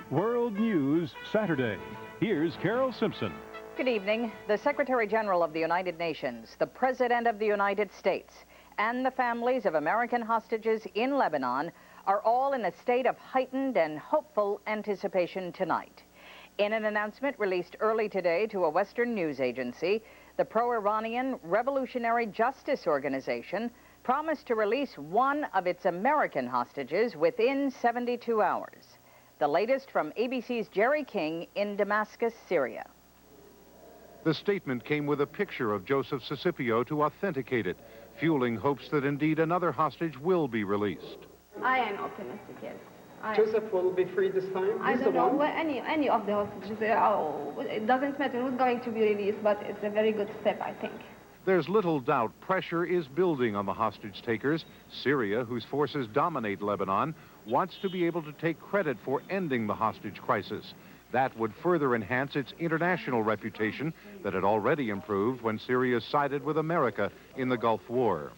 World News Saturday. Here's Carol Simpson. Good evening. The Secretary General of the United Nations, the President of the United States, and the families of American hostages in Lebanon are all in a state of heightened and hopeful anticipation tonight. In an announcement released early today to a Western news agency, the pro-Iranian Revolutionary Justice Organization promised to release one of its American hostages within 72 hours. The latest from ABC's Jerry King in Damascus, Syria. The statement came with a picture of Joseph Cicippio to authenticate it, fueling hopes that indeed another hostage will be released. I am optimistic, yes. Joseph will be free this time? I don't know any of the hostages. It doesn't matter who's going to be released, but it's a very good step, I think. There's little doubt pressure is building on the hostage takers. Syria, whose forces dominate Lebanon, wants to be able to take credit for ending the hostage crisis. That would further enhance its international reputation that had already improved when Syria sided with America in the Gulf War.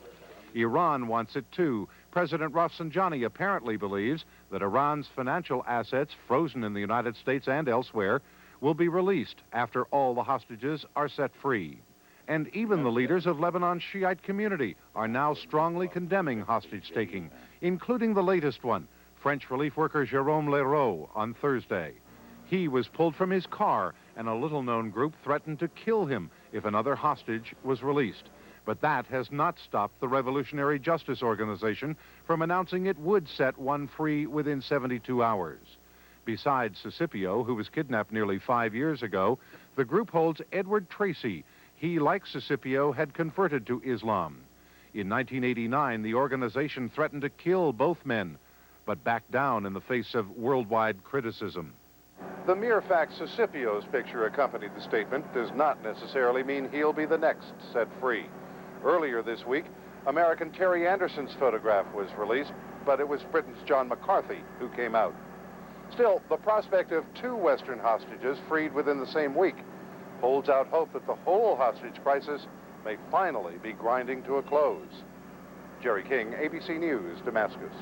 Iran wants it too. President Rafsanjani apparently believes that Iran's financial assets, frozen in the United States and elsewhere, will be released after all the hostages are set free. And even the leaders of Lebanon's Shiite community are now strongly condemning hostage-taking, including the latest one, French relief worker Jérôme Leroux on Thursday. He was pulled from his car, and a little-known group threatened to kill him if another hostage was released. But that has not stopped the Revolutionary Justice Organization from announcing it would set one free within 72 hours. Besides Cicippio, who was kidnapped nearly 5 years ago, the group holds Edward Tracey. He, like Cicippio, had converted to Islam. In 1989, the organization threatened to kill both men, but backed down in the face of worldwide criticism. The mere fact Cicippio's picture accompanied the statement does not necessarily mean he'll be the next set free. Earlier this week, American Terry Anderson's photograph was released, but it was Britain's John McCarthy who came out. Still, the prospect of two Western hostages freed within the same week holds out hope that the whole hostage crisis may finally be grinding to a close. Jerry King, ABC News, Damascus.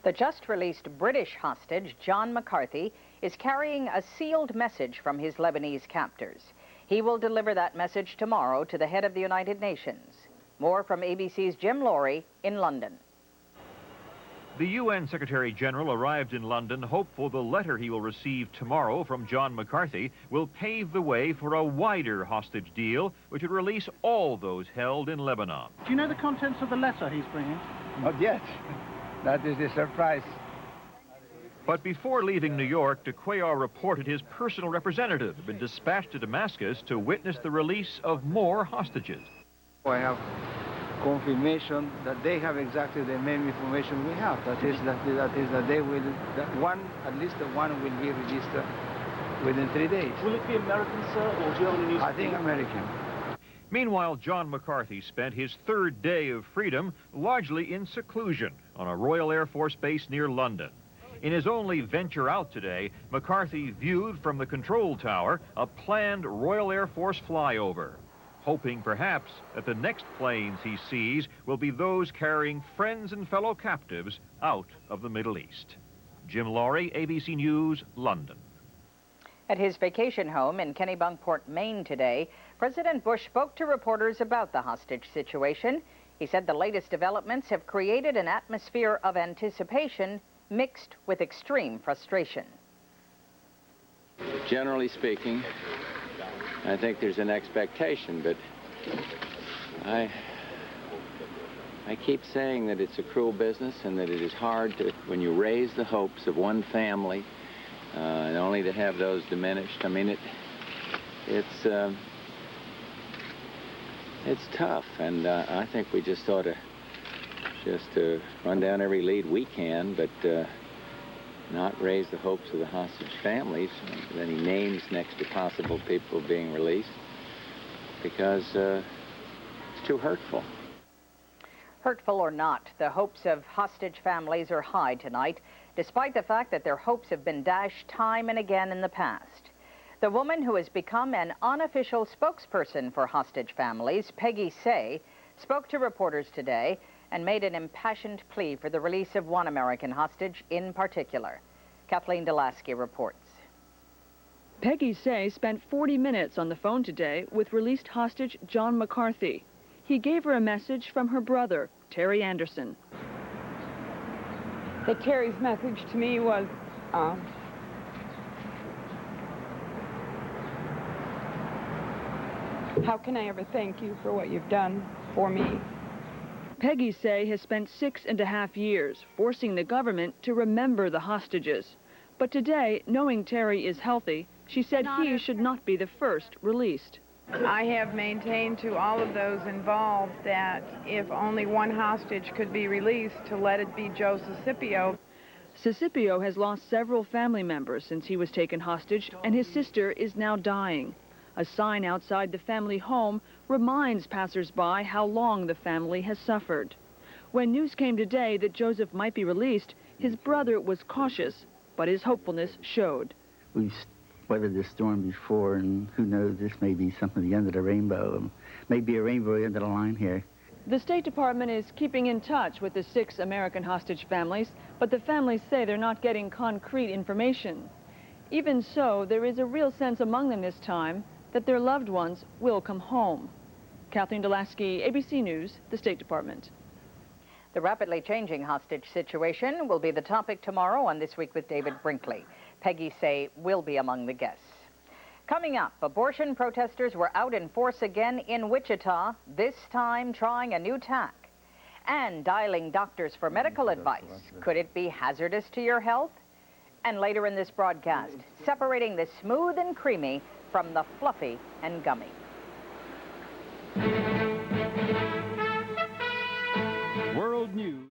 The just-released British hostage, John McCarthy, is carrying a sealed message from his Lebanese captors. He will deliver that message tomorrow to the head of the United Nations. More from ABC's Jim Laurie in London. The UN Secretary General arrived in London hopeful the letter he will receive tomorrow from John McCarthy will pave the way for a wider hostage deal which would release all those held in Lebanon. Do you know the contents of the letter he's bringing? Not yet. That is the surprise. But before leaving New York, de Cuellar reported his personal representative had been dispatched to Damascus to witness the release of more hostages. I have confirmation that they have exactly the main information we have. That is that they will, at least one will be released within 3 days. Will it be American, sir, or do you have any news? I think American. Meanwhile, John McCarthy spent his third day of freedom largely in seclusion on a Royal Air Force base near London. In his only venture out today, McCarthy viewed from the control tower a planned Royal Air Force flyover, hoping perhaps that the next planes he sees will be those carrying friends and fellow captives out of the Middle East. Jim Laurie, ABC News, London. At his vacation home in Kennebunkport, Maine today, President Bush spoke to reporters about the hostage situation. He said the latest developments have created an atmosphere of anticipation mixed with extreme frustration. Generally speaking, I think there's an expectation, but I keep saying that it's a cruel business and that it is hard to, when you raise the hopes of one family, and only to have those diminished. I mean, it's tough, and I think we just ought to run down every lead we can, but not raise the hopes of the hostage families, any names next to possible people being released, because it's too hurtful. Hurtful or not, the hopes of hostage families are high tonight, despite the fact that their hopes have been dashed time and again in the past. The woman who has become an unofficial spokesperson for hostage families, Peggy Say, spoke to reporters today and made an impassioned plea for the release of one American hostage in particular. Kathleen Delasky reports. Peggy Say spent 40 minutes on the phone today with released hostage John McCarthy. He gave her a message from her brother, Terry Anderson. Terry's message to me was, how can I ever thank you for what you've done for me? Peggy Say has spent 6.5 years forcing the government to remember the hostages. But today, knowing Terry is healthy, she said he should not be the first released. I have maintained to all of those involved that if only one hostage could be released, to let it be Joe Cicippio. Cicippio has lost several family members since he was taken hostage, and his sister is now dying. A sign outside the family home reminds passers-by how long the family has suffered. When news came today that Joseph might be released, his brother was cautious, but his hopefulness showed. We've weathered this storm before, and who knows, this may be something at the end of the rainbow. Maybe a rainbow at the end of the line here. The State Department is keeping in touch with the 6 American hostage families, but the families say they're not getting concrete information. Even so, there is a real sense among them this time that their loved ones will come home. Kathleen Delasky, ABC News, the State Department. The rapidly changing hostage situation will be the topic tomorrow on This Week with David Brinkley. Peggy Say will be among the guests. Coming up, abortion protesters were out in force again in Wichita, this time trying a new tack. And dialing doctors for medical advice. Could it be hazardous to your health? And later in this broadcast, separating the smooth and creamy from the fluffy and gummy. World News.